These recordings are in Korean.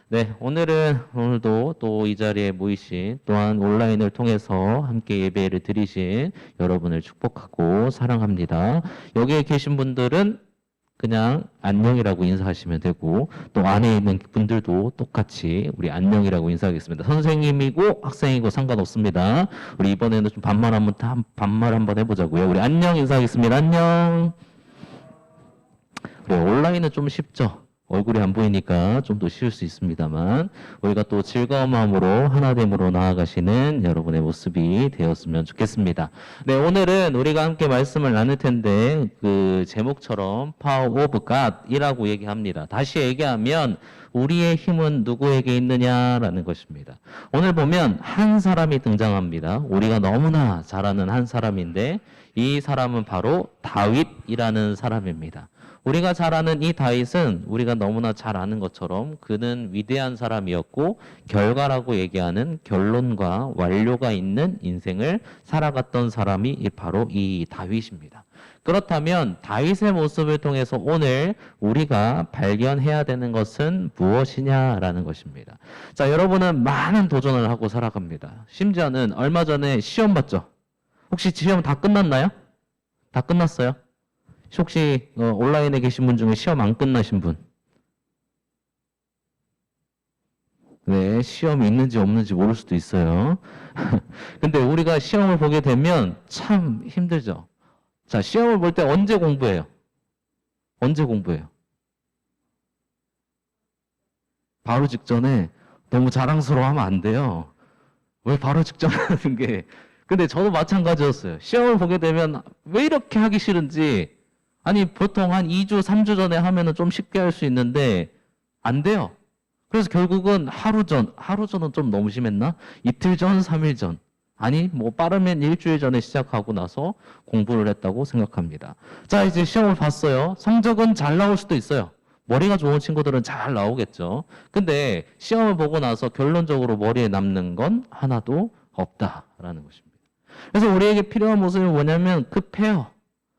네, 오늘도 또 이 자리에 모이신 또한 온라인을 통해서 함께 예배를 드리신 여러분을 축복하고 사랑합니다. 여기에 계신 분들은 그냥 안녕이라고 인사하시면 되고 또 안에 있는 분들도 똑같이 우리 안녕이라고 인사하겠습니다. 선생님이고 학생이고 상관없습니다. 우리 이번에는 좀 반말 한번 해보자고요. 우리 안녕 인사하겠습니다. 안녕. 그래, 온라인은 좀 쉽죠. 얼굴이 안 보이니까 좀 더 쉬울 수 있습니다만 우리가 또 즐거운 마음으로 하나됨으로 나아가시는 여러분의 모습이 되었으면 좋겠습니다. 네, 오늘은 우리가 함께 말씀을 나눌 텐데 그 제목처럼 Power of God이라고 얘기합니다. 다시 얘기하면 우리의 힘은 누구에게 있느냐라는 것입니다. 오늘 보면 한 사람이 등장합니다. 우리가 너무나 잘 아는 한 사람인데 이 사람은 바로 다윗이라는 사람입니다. 우리가 잘 아는 이 다윗은 우리가 너무나 잘 아는 것처럼 그는 위대한 사람이었고 결과라고 얘기하는 결론과 완료가 있는 인생을 살아갔던 사람이 바로 이 다윗입니다. 그렇다면 다윗의 모습을 통해서 오늘 우리가 발견해야 되는 것은 무엇이냐라는 것입니다. 자, 여러분은 많은 도전을 하고 살아갑니다. 심지어는 얼마 전에 시험 봤죠? 혹시 시험 다 끝났나요? 다 끝났어요? 혹시 온라인에 계신 분 중에 시험 안 끝나신 분? 네, 시험이 있는지 없는지 모를 수도 있어요. 근데 우리가 시험을 보게 되면 참 힘들죠. 자, 시험을 볼 때 언제 공부해요? 언제 공부해요? 바로 직전에 너무 자랑스러워하면 안 돼요. 왜 바로 직전에 하는 게. 근데 저도 마찬가지였어요. 시험을 보게 되면 왜 이렇게 하기 싫은지 아니 보통 한 2주, 3주 전에 하면은 좀 쉽게 할 수 있는데 안 돼요. 그래서 결국은 하루 전은 좀 너무 심했나? 이틀 전, 3일 전. 아니 뭐 빠르면 일주일 전에 시작하고 나서 공부를 했다고 생각합니다. 자, 이제 시험을 봤어요. 성적은 잘 나올 수도 있어요. 머리가 좋은 친구들은 잘 나오겠죠. 근데 시험을 보고 나서 결론적으로 머리에 남는 건 하나도 없다라는 것입니다. 그래서 우리에게 필요한 모습이 뭐냐면 급해요.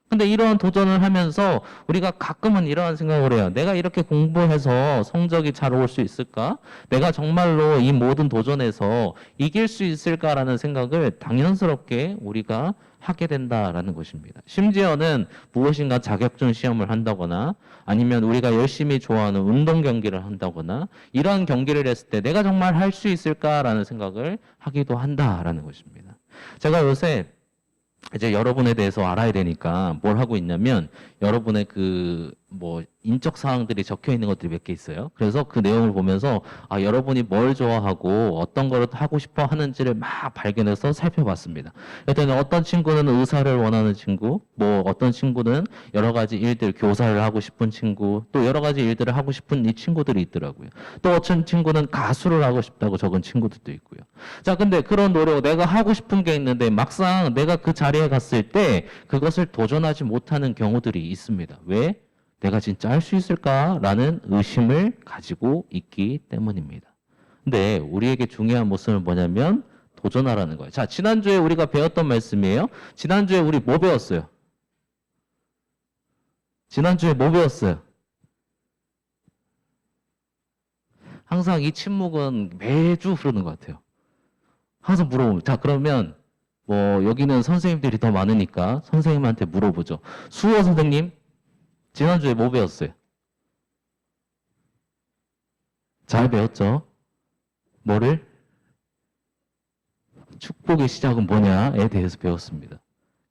근데 이러한 도전을 하면서 우리가 가끔은 이러한 생각을 해요. 내가 이렇게 공부해서 성적이 잘 올 수 있을까? 내가 정말로 이 모든 도전에서 이길 수 있을까라는 생각을 당연스럽게 우리가 하게 된다라는 것입니다. 심지어는 무엇인가 자격증 시험을 한다거나 아니면 우리가 열심히 좋아하는 운동 경기를 한다거나 이러한 경기를 했을 때 내가 정말 할 수 있을까라는 생각을 하기도 한다라는 것입니다. 제가 요새 이제 여러분에 대해서 알아야 되니까 뭘 하고 있냐면 여러분의 그 뭐 인적 사항들이 적혀 있는 것들이 몇 개 있어요. 그래서 그 내용을 보면서 아, 여러분이 뭘 좋아하고 어떤 거를 하고 싶어 하는지를 막 발견해서 살펴봤습니다. 그랬더니 어떤 친구는 의사를 원하는 친구, 뭐 어떤 친구는 여러 가지 일들, 교사를 하고 싶은 친구, 또 여러 가지 일들을 하고 싶은 이 친구들이 있더라고요. 또 어떤 친구는 가수를 하고 싶다고 적은 친구들도 있고요. 자, 근데 그런 노력, 내가 하고 싶은 게 있는데 막상 내가 그 자리에 갔을 때 그것을 도전하지 못하는 경우들이 있습니다. 왜? 내가 진짜 할 수 있을까라는 의심을 가지고 있기 때문입니다. 근데 우리에게 중요한 모습은 뭐냐면 도전하라는 거예요. 자, 지난주에 우리가 배웠던 말씀이에요. 지난주에 우리 뭐 배웠어요? 지난주에 뭐 배웠어요? 항상 이 침묵은 매주 흐르는 것 같아요. 항상 물어보면, 자, 그러면 뭐 여기는 선생님들이 더 많으니까 선생님한테 물어보죠. 수호 선생님, 지난주에 뭐 배웠어요? 잘 배웠죠? 뭐를? 축복의 시작은 뭐냐에 대해서 배웠습니다.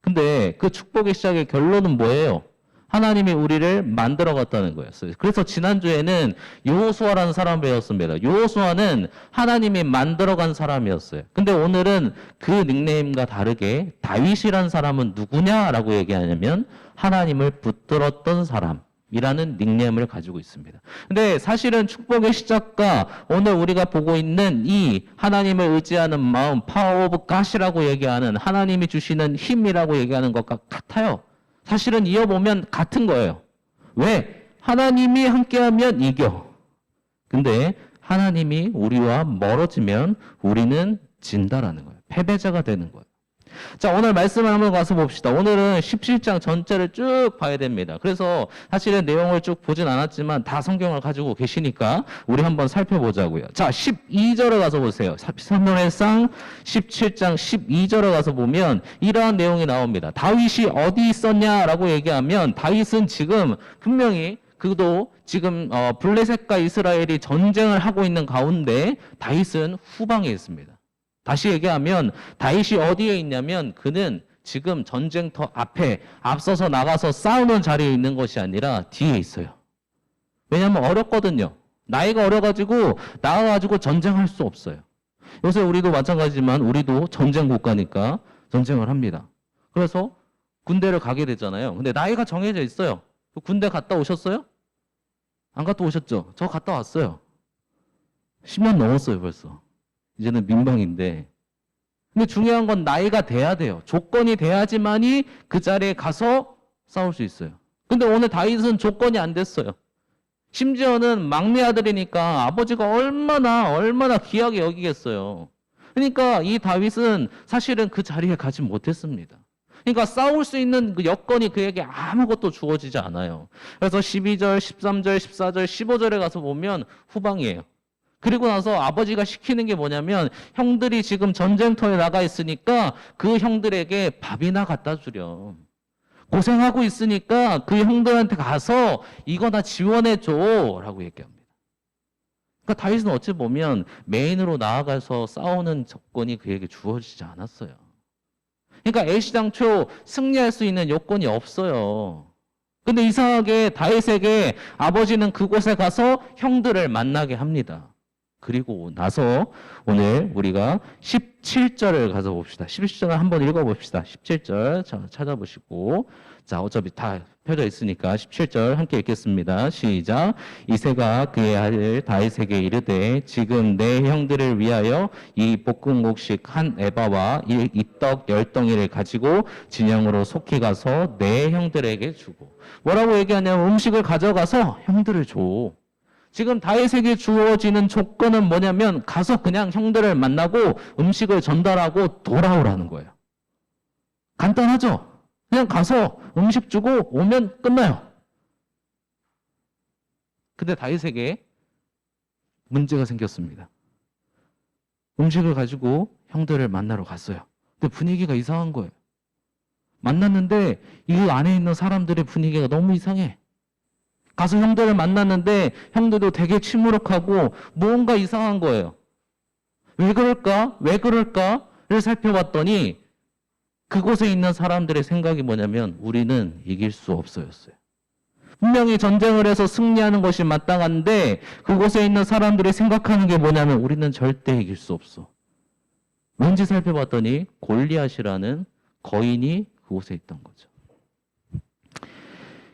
근데 그 축복의 시작의 결론은 뭐예요? 하나님이 우리를 만들어 갔다는 거였어요. 그래서 지난주에는 여호수아라는 사람 배웠습니다. 여호수아는 하나님이 만들어 간 사람이었어요. 근데 오늘은 그 닉네임과 다르게 다윗이라는 사람은 누구냐라고 얘기하냐면 하나님을 붙들었던 사람. 이라는 닉네임을 가지고 있습니다. 근데 사실은 축복의 시작과 오늘 우리가 보고 있는 이 하나님을 의지하는 마음, 파워 오브 갓이라고 얘기하는 하나님이 주시는 힘이라고 얘기하는 것과 같아요. 사실은 이어보면 같은 거예요. 왜? 하나님이 함께하면 이겨. 근데 하나님이 우리와 멀어지면 우리는 진다라는 거예요. 패배자가 되는 거예요. 자, 오늘 말씀을 한번 가서 봅시다. 오늘은 17장 전체를 쭉 봐야 됩니다. 그래서 사실은 내용을 쭉 보진 않았지만 다 성경을 가지고 계시니까 우리 한번 살펴보자고요. 자, 12절에 가서 보세요. 사무엘상 17장 12절에 가서 보면 이러한 내용이 나옵니다. 다윗이 어디 있었냐라고 얘기하면 다윗은 지금 분명히 그도 지금 블레셋과 이스라엘이 전쟁을 하고 있는 가운데 다윗은 후방에 있습니다. 다시 얘기하면 다윗이 어디에 있냐면 그는 지금 전쟁터 앞에 앞서서 나가서 싸우는 자리에 있는 것이 아니라 뒤에 있어요. 왜냐하면 어렵거든요. 나이가 어려가지고 나가가지고 전쟁할 수 없어요. 요새 우리도 마찬가지지만 우리도 전쟁 국가니까 전쟁을 합니다. 그래서 군대를 가게 되잖아요. 근데 나이가 정해져 있어요. 군대 갔다 오셨어요? 안 갔다 오셨죠? 저 갔다 왔어요. 10년 넘었어요 벌써. 이제는 민방인데. 근데 중요한 건 나이가 돼야 돼요. 조건이 돼야지만이 그 자리에 가서 싸울 수 있어요. 근데 오늘 다윗은 조건이 안 됐어요. 심지어는 막내 아들이니까 아버지가 얼마나 귀하게 여기겠어요. 그러니까 이 다윗은 사실은 그 자리에 가지 못했습니다. 그러니까 싸울 수 있는 그 여건이 그에게 아무것도 주어지지 않아요. 그래서 12절, 13절, 14절, 15절에 가서 보면 후방이에요. 그리고 나서 아버지가 시키는 게 뭐냐면 형들이 지금 전쟁터에 나가 있으니까 그 형들에게 밥이나 갖다 주렴. 고생하고 있으니까 그 형들한테 가서 이거나 지원해줘 라고 얘기합니다. 그러니까 다윗은 어찌 보면 메인으로 나아가서 싸우는 조건이 그에게 주어지지 않았어요. 그러니까 애시당초 승리할 수 있는 요건이 없어요. 근데 이상하게 다윗에게 아버지는 그곳에 가서 형들을 만나게 합니다. 그리고 나서 오늘 우리가 17절을 가서 봅시다. 17절을 한번 읽어봅시다. 17절 찾아보시고, 자, 어차피 다 펴져 있으니까 17절 함께 읽겠습니다. 시작. 이새가 그의 아들 다윗에게 이르되 지금 내 형들을 위하여 이 볶음국식 한 에바와 이 떡 10덩이를 가지고 진영으로 속히 가서 내 형들에게 주고. 뭐라고 얘기하냐면 음식을 가져가서 형들을 줘. 지금 다윗에게 주어지는 조건은 뭐냐면 가서 그냥 형들을 만나고 음식을 전달하고 돌아오라는 거예요. 간단하죠? 그냥 가서 음식 주고 오면 끝나요. 근데 다윗에게 문제가 생겼습니다. 음식을 가지고 형들을 만나러 갔어요. 근데 분위기가 이상한 거예요. 만났는데 이 안에 있는 사람들의 분위기가 너무 이상해. 가서 형들을 만났는데 형들도 되게 침울하고 뭔가 이상한 거예요. 왜 그럴까? 왜 그럴까?를 살펴봤더니 그곳에 있는 사람들의 생각이 뭐냐면 우리는 이길 수 없어였어요. 분명히 전쟁을 해서 승리하는 것이 마땅한데 그곳에 있는 사람들이 생각하는 게 뭐냐면 우리는 절대 이길 수 없어. 뭔지 살펴봤더니 골리앗이라는 거인이 그곳에 있던 거죠.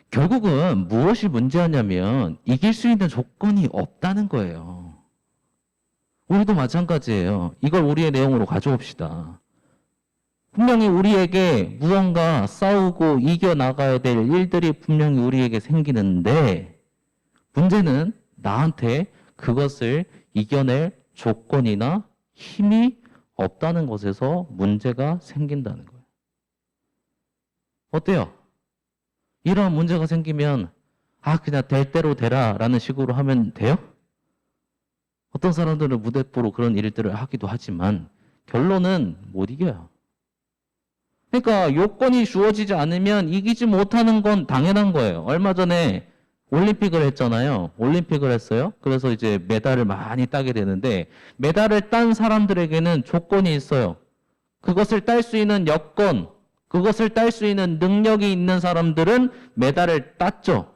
결국은 무엇이 문제였냐면 이길 수 있는 조건이 없다는 거예요. 우리도 마찬가지예요. 이걸 우리의 내용으로 가져옵시다. 분명히 우리에게 무언가 싸우고 이겨나가야 될 일들이 분명히 우리에게 생기는데 문제는 나한테 그것을 이겨낼 조건이나 힘이 없다는 것에서 문제가 생긴다는 거예요. 어때요? 이런 문제가 생기면 그냥 될 대로 되라 라는 식으로 하면 돼요? 어떤 사람들은 무대뽀로 그런 일들을 하기도 하지만 결론은 못 이겨요. 그러니까 요건이 주어지지 않으면 이기지 못하는 건 당연한 거예요. 얼마 전에 올림픽을 했잖아요. 올림픽을 했어요. 그래서 이제 메달을 많이 따게 되는데 메달을 딴 사람들에게는 조건이 있어요. 그것을 딸 수 있는 여건, 그것을 딸 수 있는 능력이 있는 사람들은 메달을 땄죠.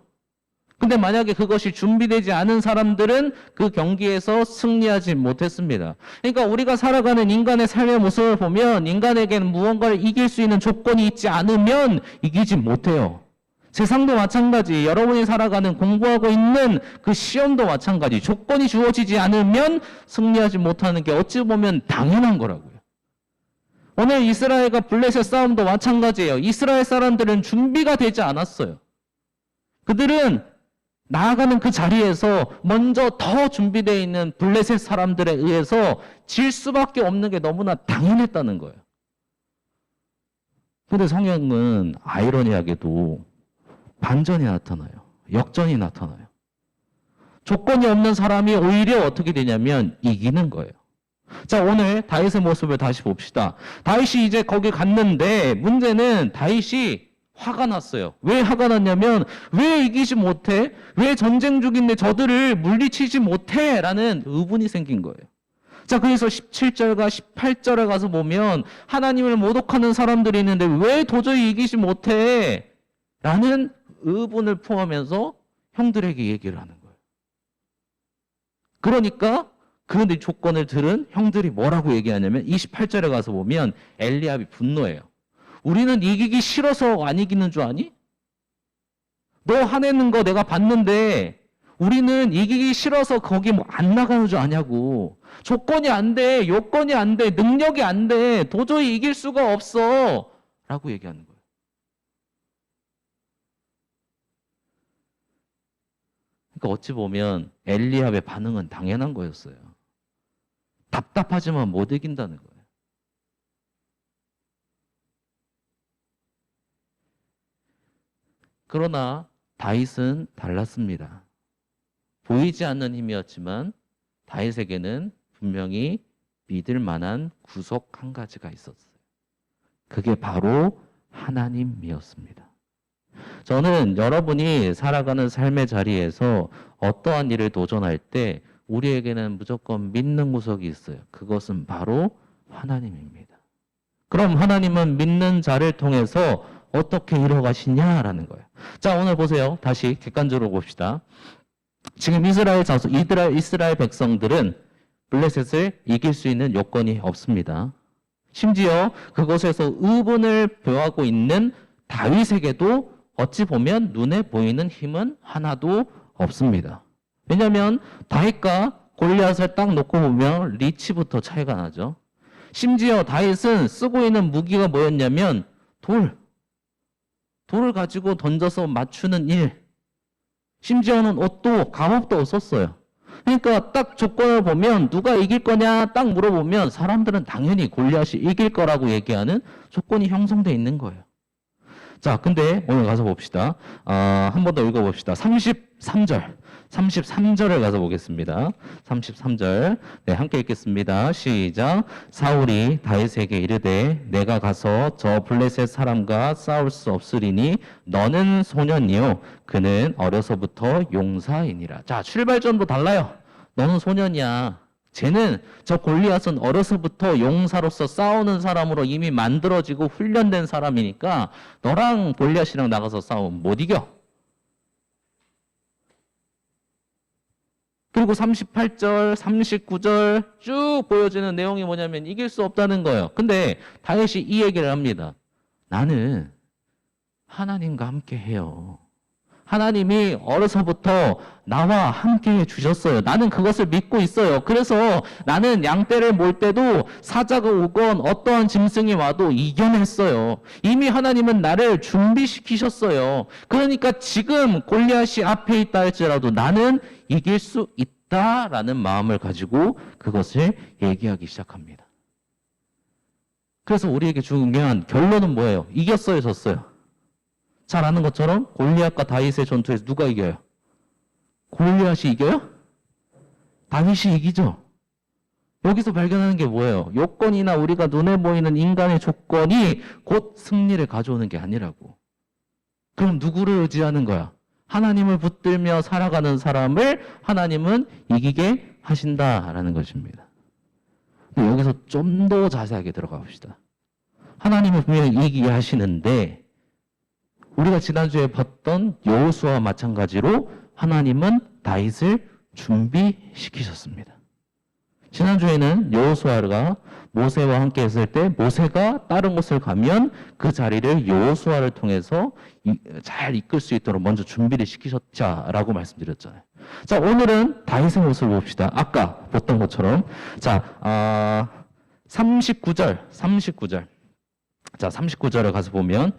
근데 만약에 그것이 준비되지 않은 사람들은 그 경기에서 승리하지 못했습니다. 그러니까 우리가 살아가는 인간의 삶의 모습을 보면 인간에게는 무언가를 이길 수 있는 조건이 있지 않으면 이기지 못해요. 세상도 마찬가지, 여러분이 살아가는 공부하고 있는 그 시험도 마찬가지, 조건이 주어지지 않으면 승리하지 못하는 게 어찌 보면 당연한 거라고요. 오늘 이스라엘과 블레셋 싸움도 마찬가지예요. 이스라엘 사람들은 준비가 되지 않았어요. 그들은 나아가는 그 자리에서 먼저 더 준비되어 있는 블레셋 사람들에 의해서 질 수밖에 없는 게 너무나 당연했다는 거예요. 근데 성경은 아이러니하게도 반전이 나타나요. 역전이 나타나요. 조건이 없는 사람이 오히려 어떻게 되냐면 이기는 거예요. 자, 오늘 다윗의 모습을 다시 봅시다. 다윗이 이제 거기 갔는데 문제는 다윗이 화가 났어요. 왜 화가 났냐면 왜 이기지 못해? 왜 전쟁 중인데 저들을 물리치지 못해? 라는 의문이 생긴 거예요. 자, 그래서 17절과 18절에 가서 보면 하나님을 모독하는 사람들이 있는데 왜 도저히 이기지 못해? 라는 의문을 포함해서 형들에게 얘기를 하는 거예요. 그러니까 그 조건을 들은 형들이 뭐라고 얘기하냐면 28절에 가서 보면 엘리압이 분노해요. 우리는 이기기 싫어서 안 이기는 줄 아니? 너 화내는 거 내가 봤는데 우리는 이기기 싫어서 거기 뭐 안 나가는 줄 아냐고. 조건이 안 돼, 요건이 안 돼, 능력이 안 돼, 도저히 이길 수가 없어 라고 얘기하는 거예요. 그러니까 어찌 보면 엘리압의 반응은 당연한 거였어요. 답답하지만 못 이긴다는 거예요. 그러나 다윗은 달랐습니다. 보이지 않는 힘이었지만 다윗에게는 분명히 믿을 만한 구석 한 가지가 있었어요. 그게 바로 하나님이었습니다. 저는 여러분이 살아가는 삶의 자리에서 어떠한 일을 도전할 때 우리에게는 무조건 믿는 구석이 있어요. 그것은 바로 하나님입니다. 그럼 하나님은 믿는 자를 통해서 어떻게 이뤄가시냐라는 거예요. 자, 오늘 보세요. 다시 객관적으로 봅시다. 지금 이스라엘 백성들은 블레셋을 이길 수 있는 요건이 없습니다. 심지어 그곳에서 의분을 표하고 있는 다윗에게도 어찌 보면 눈에 보이는 힘은 하나도 없습니다. 왜냐하면 다윗과 골리앗을 딱 놓고 보면 리치부터 차이가 나죠. 심지어 다윗은 쓰고 있는 무기가 뭐였냐면 돌을 가지고 던져서 맞추는 일. 심지어는 옷도 갑옷도 썼어요. 그러니까 딱 조건을 보면 누가 이길 거냐 딱 물어보면 사람들은 당연히 골리앗이 이길 거라고 얘기하는 조건이 형성되어 있는 거예요. 자, 근데 오늘 가서 봅시다. 한 번 더 읽어봅시다. 33절을 가서 보겠습니다. 33절. 네, 함께 읽겠습니다. 시작. 사울이 다윗에게 이르되 내가 가서 저 블레셋 사람과 싸울 수 없으리니 너는 소년이요 그는 어려서부터 용사이니라. 자, 출발점도 달라요. 너는 소년이야. 쟤는 저 골리앗은 어려서부터 용사로서 싸우는 사람으로 이미 만들어지고 훈련된 사람이니까 너랑 골리앗이랑 나가서 싸우면 못 이겨. 그리고 38절, 39절 쭉 보여지는 내용이 뭐냐면 이길 수 없다는 거예요. 근데 다윗이 이 얘기를 합니다. 나는 하나님과 함께 해요. 하나님이 어려서부터 나와 함께 해주셨어요. 나는 그것을 믿고 있어요. 그래서 나는 양떼를 몰 때도 사자가 오건 어떠한 짐승이 와도 이겨냈어요. 이미 하나님은 나를 준비시키셨어요. 그러니까 지금 골리앗이 앞에 있다 할지라도 나는 이길 수 있다라는 마음을 가지고 그것을 얘기하기 시작합니다. 그래서 우리에게 중요한 결론은 뭐예요? 이겼어요, 졌어요? 잘 아는 것처럼 골리앗과 다윗의 전투에서 누가 이겨요? 골리앗이 이겨요? 다윗이 이기죠. 여기서 발견하는 게 뭐예요? 요건이나 우리가 눈에 보이는 인간의 조건이 곧 승리를 가져오는 게 아니라고. 그럼 누구를 의지하는 거야? 하나님을 붙들며 살아가는 사람을 하나님은 이기게 하신다라는 것입니다. 근데 여기서 좀 더 자세하게 들어가 봅시다. 하나님은 분명히 이기게 하시는데 우리가 지난주에 봤던 여호수아와 마찬가지로 하나님은 다윗을 준비시키셨습니다. 지난주에는 여호수아가 모세와 함께 했을 때 모세가 다른 곳을 가면 그 자리를 여호수아를 통해서 잘 이끌 수 있도록 먼저 준비를 시키셨자라고 말씀드렸잖아요. 자, 오늘은 다윗의 모습을 봅시다. 아까 봤던 것처럼. 자, 39절. 자, 39절에 가서 보면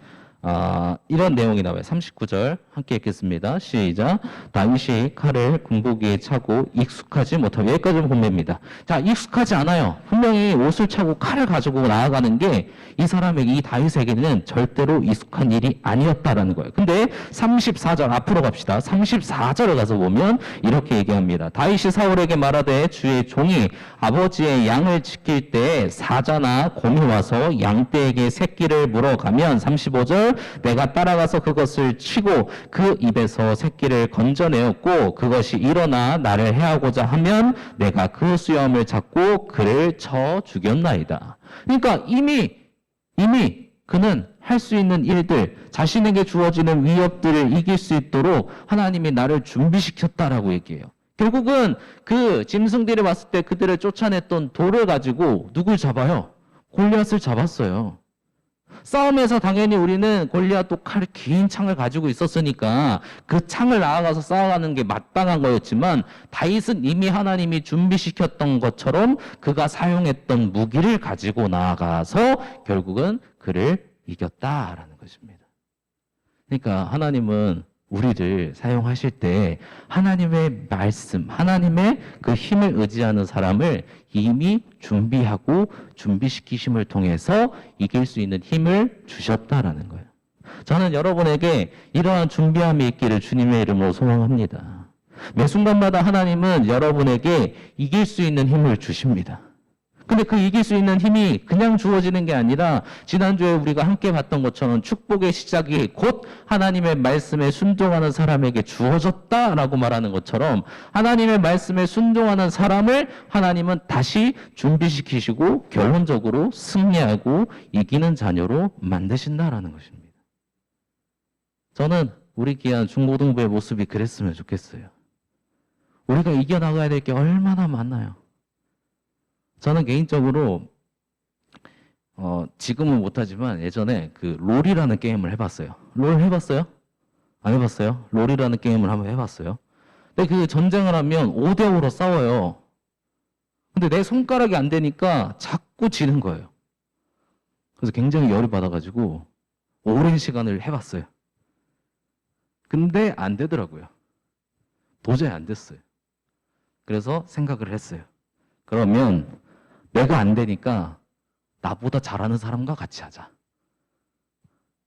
이런 내용이 나와요. 39절 함께 읽겠습니다. 시작. 다윗이 칼을 군복이에 차고 익숙하지 못하고 여기까지는 본매입니다. 자, 익숙하지 않아요. 분명히 옷을 차고 칼을 가지고 나아가는 게 이 사람에게, 이 다윗에게는 절대로 익숙한 일이 아니었다라는 거예요. 근데 34절 앞으로 갑시다. 34절에 가서 보면 이렇게 얘기합니다. 다윗이 사울에게 말하되 주의 종이 아버지의 양을 지킬 때 사자나 곰이 와서 양떼에게 새끼를 물어가면 35절 내가 따라가서 그것을 치고 그 입에서 새끼를 건져내었고 그것이 일어나 나를 해하고자 하면 내가 그 수염을 잡고 그를 쳐 죽였나이다. 그러니까 이미 그는 할 수 있는 일들, 자신에게 주어지는 위협들을 이길 수 있도록 하나님이 나를 준비시켰다라고 얘기해요. 결국은 그 짐승들이 왔을 때 그들을 쫓아냈던 돌을 가지고 누굴 잡아요? 골리앗을 잡았어요. 싸움에서 당연히 우리는 골리앗도 칼, 긴 창을 가지고 있었으니까 그 창을 나아가서 싸워가는 게 마땅한 거였지만 다윗은 이미 하나님이 준비시켰던 것처럼 그가 사용했던 무기를 가지고 나아가서 결국은 그를 이겼다라는 것입니다. 그러니까 하나님은 우리를 사용하실 때 하나님의 말씀, 하나님의 그 힘을 의지하는 사람을 이미 준비하고 준비시키심을 통해서 이길 수 있는 힘을 주셨다라는 거예요. 저는 여러분에게 이러한 준비함이 있기를 주님의 이름으로 소망합니다. 매 순간마다 하나님은 여러분에게 이길 수 있는 힘을 주십니다. 근데 그 이길 수 있는 힘이 그냥 주어지는 게 아니라 지난주에 우리가 함께 봤던 것처럼 축복의 시작이 곧 하나님의 말씀에 순종하는 사람에게 주어졌다라고 말하는 것처럼 하나님의 말씀에 순종하는 사람을 하나님은 다시 준비시키시고 결론적으로 승리하고 이기는 자녀로 만드신다라는 것입니다. 저는 우리 귀한 중고등부의 모습이 그랬으면 좋겠어요. 우리가 이겨나가야 될 게 얼마나 많아요. 저는 개인적으로 지금은 못하지만 예전에 그 롤이라는 게임을 해봤어요. 롤 해봤어요? 안 해봤어요? 롤이라는 게임을 한번 해봤어요. 근데 그 전쟁을 하면 5대5로 싸워요. 근데 내 손가락이 안 되니까 자꾸 지는 거예요. 그래서 굉장히 열이 받아가지고 오랜 시간을 해봤어요. 근데 안 되더라고요. 도저히 안 됐어요. 그래서 생각을 했어요. 그러면 내가 안 되니까 나보다 잘하는 사람과 같이 하자.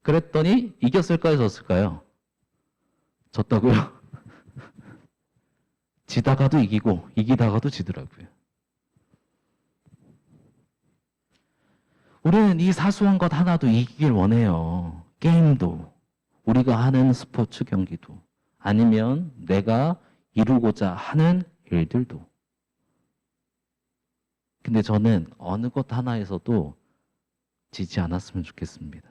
그랬더니 이겼을까요? 졌을까요? 졌다고요? 지다가도 이기고 이기다가도 지더라고요. 우리는 이 사소한 것 하나도 이기길 원해요. 게임도, 우리가 하는 스포츠 경기도, 아니면 내가 이루고자 하는 일들도. 근데 저는 어느 것 하나에서도 지지 않았으면 좋겠습니다.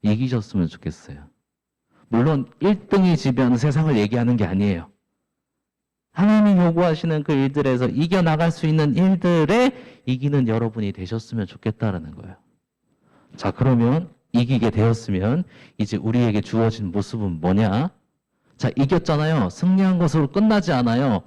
이기셨으면 좋겠어요. 물론 1등이 지면 세상을 얘기하는 게 아니에요. 하나님이 요구하시는 그 일들에서 이겨나갈 수 있는 일들에 이기는 여러분이 되셨으면 좋겠다라는 거예요. 자, 그러면 이기게 되었으면 이제 우리에게 주어진 모습은 뭐냐? 자, 이겼잖아요. 승리한 것으로 끝나지 않아요.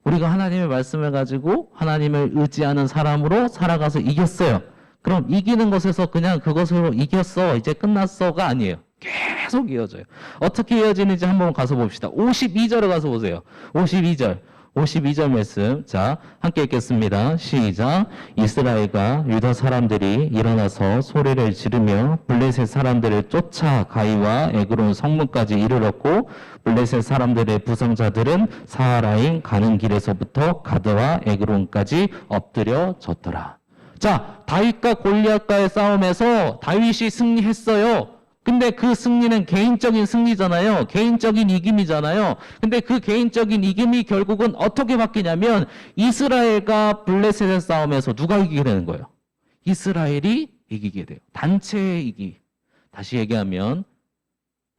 우리가 하나님의 말씀을 가지고 하나님을 의지하는 사람으로 살아가서 이겼어요. 그럼 이기는 것에서 그냥 그것으로 이겼어, 이제 끝났어가 아니에요. 계속 이어져요. 어떻게 이어지는지 한번 가서 봅시다. 52절에 가서 보세요. 52절 말씀. 자, 함께 읽겠습니다. 시작. 이스라엘과 유다 사람들이 일어나서 소리를 지르며 블레셋 사람들을 쫓아 가이와 에그론 성문까지 이르렀고 블레셋 사람들의 부성자들은 사하라임 가는 길에서부터 가드와 에그론까지 엎드려졌더라. 자, 다윗과 골리앗과의 싸움에서 다윗이 승리했어요. 근데 그 승리는 개인적인 승리잖아요. 개인적인 이김이잖아요. 근데 그 개인적인 이김이 결국은 어떻게 바뀌냐면 이스라엘과 블레셋의 싸움에서 누가 이기게 되는 거예요? 이스라엘이 이기게 돼요. 단체의 이기. 다시 얘기하면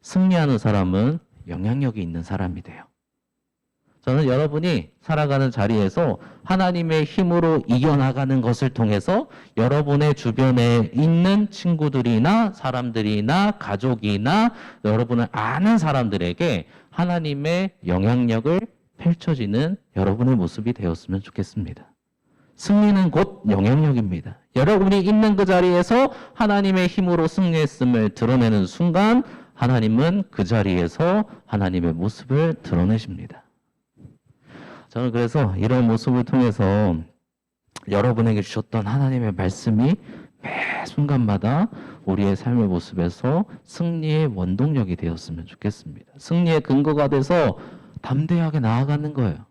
승리하는 사람은 영향력이 있는 사람이 돼요. 저는 여러분이 살아가는 자리에서 하나님의 힘으로 이겨나가는 것을 통해서 여러분의 주변에 있는 친구들이나 사람들이나 가족이나 여러분을 아는 사람들에게 하나님의 영향력을 펼쳐지는 여러분의 모습이 되었으면 좋겠습니다. 승리는 곧 영향력입니다. 여러분이 있는 그 자리에서 하나님의 힘으로 승리했음을 드러내는 순간 하나님은 그 자리에서 하나님의 모습을 드러내십니다. 저는 그래서 이런 모습을 통해서 여러분에게 주셨던 하나님의 말씀이 매 순간마다 우리의 삶의 모습에서 승리의 원동력이 되었으면 좋겠습니다. 승리의 근거가 돼서 담대하게 나아가는 거예요.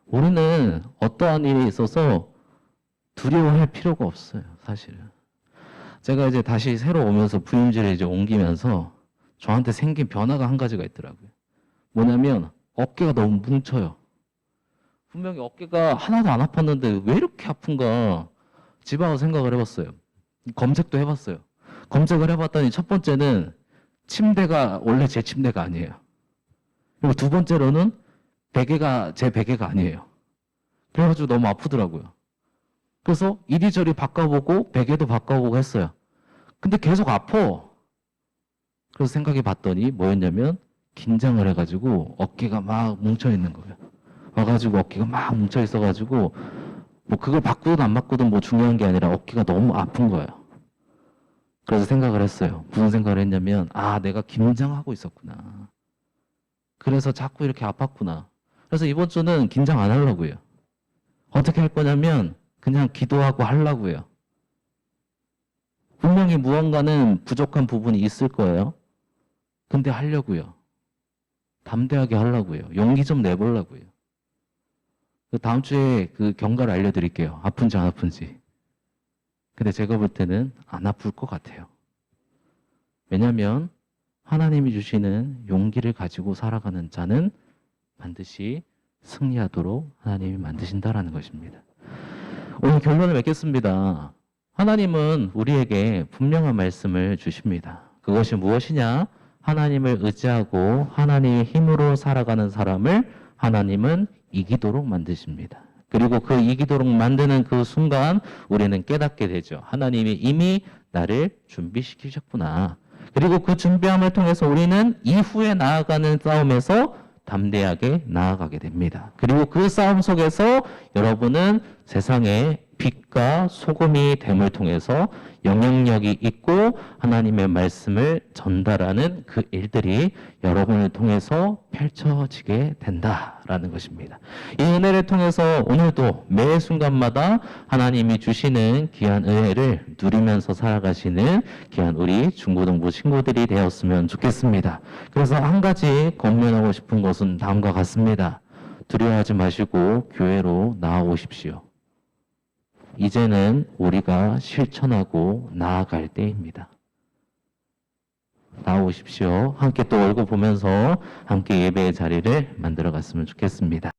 우리는 어떠한 일에 있어서 두려워할 필요가 없어요, 사실은. 제가 이제 다시 새로 오면서 부임지를 이제 옮기면서 저한테 생긴 변화가 한 가지가 있더라고요. 뭐냐면 어깨가 너무 뭉쳐요. 분명히 어깨가 하나도 안 아팠는데 왜 이렇게 아픈가 집에 와서 생각을 해봤어요. 검색도 해봤어요. 검색을 해봤더니 첫 번째는 침대가 원래 제 침대가 아니에요. 그리고 두 번째로는 베개가 제 베개가 아니에요. 그래가지고 너무 아프더라고요. 그래서 이리저리 바꿔보고 베개도 바꿔보고 했어요. 근데 계속 아파. 그래서 생각해 봤더니 뭐였냐면 긴장을 해가지고 어깨가 막 뭉쳐있는 거예요. 와가지고 어깨가 막 뭉쳐있어가지고 뭐 그걸 바꾸든 안 바꾸든 뭐 중요한 게 아니라 어깨가 너무 아픈 거예요. 그래서 생각을 했어요. 무슨 생각을 했냐면 아 내가 긴장하고 있었구나. 그래서 자꾸 이렇게 아팠구나. 그래서 이번 주는 긴장 안 하려고요. 어떻게 할 거냐면 그냥 기도하고 하려고요. 분명히 무언가는 부족한 부분이 있을 거예요. 근데 하려고요. 담대하게 하려고요. 용기 좀 내보려고요. 다음 주에 그 경과를 알려드릴게요. 아픈지 안 아픈지. 근데 제가 볼 때는 안 아플 것 같아요. 왜냐하면 하나님이 주시는 용기를 가지고 살아가는 자는 반드시 승리하도록 하나님이 만드신다라는 것입니다. 오늘 결론을 맺겠습니다. 하나님은 우리에게 분명한 말씀을 주십니다. 그것이 무엇이냐? 하나님을 의지하고 하나님의 힘으로 살아가는 사람을 하나님은 이기도록 만드십니다. 그리고 그 이기도록 만드는 그 순간 우리는 깨닫게 되죠. 하나님이 이미 나를 준비시키셨구나. 그리고 그 준비함을 통해서 우리는 이후에 나아가는 싸움에서 담대하게 나아가게 됩니다. 그리고 그 싸움 속에서 여러분은 세상의 빛과 소금이 됨을 통해서 영향력이 있고 하나님의 말씀을 전달하는 그 일들이 여러분을 통해서 펼쳐지게 된다라는 것입니다. 이 은혜를 통해서 오늘도 매 순간마다 하나님이 주시는 귀한 은혜를 누리면서 살아가시는 귀한 우리 중고등부 친구들이 되었으면 좋겠습니다. 그래서 한 가지 권면하고 싶은 것은 다음과 같습니다. 두려워하지 마시고 교회로 나아오십시오. 이제는 우리가 실천하고 나아갈 때입니다. 나오십시오. 함께 또 얼굴 보면서 함께 예배의 자리를 만들어 갔으면 좋겠습니다.